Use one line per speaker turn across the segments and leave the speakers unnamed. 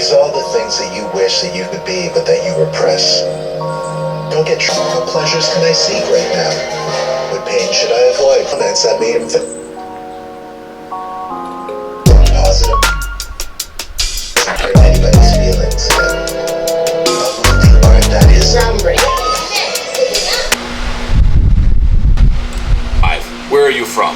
Erase all the things that you wish that you could be, but that you repress. Don't get trapped. What pleasures can I seek right now? What pain should I avoid? Comments that made him positive. Doesn't hurt anybody's feelings. Uplifting art that is.
Where are you from?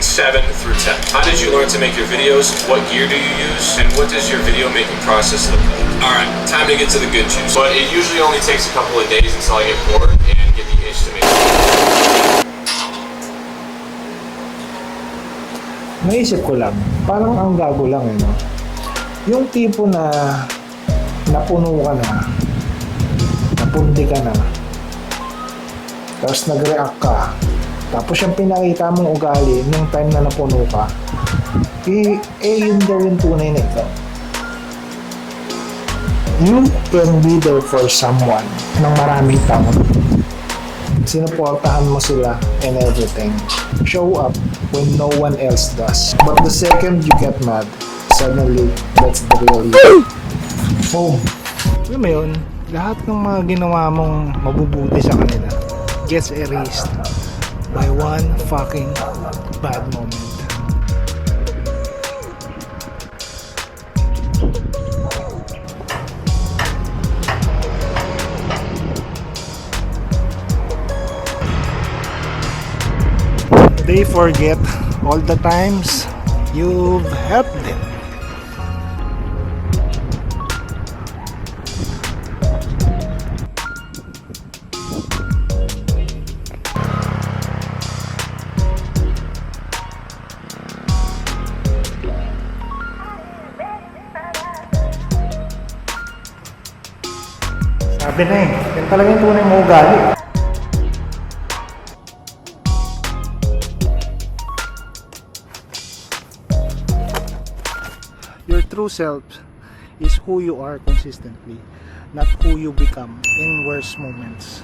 7 through 10. How did you learn to make your videos? What gear do you use? And what does your video making process look like? Alright, time to get to the good juice. But it usually only takes a couple of days until I get bored and get the itch to make it.
Naisip ko lang, parang ang gago lang no? Yung tipo na napuno ka na, napundi ka na, tapos nag-react ka, tapos yung pinakita mong ugali nung time na napuno ka, yun daw yung tunay na ikaw. You can be there for someone ng maraming taon. Sinuportahan mo sila and everything. Show up when no one else does. But the second you get mad, suddenly, that's the real you. Oh, alam mo yun, lahat ng mga ginawa mong mabubuti sa kanila gets erased by one fucking bad moment. They forget all the times you've helped them. Sabi na yan talaga yung tunay mo ugali. Your true self is who you are consistently, not who you become in worse moments.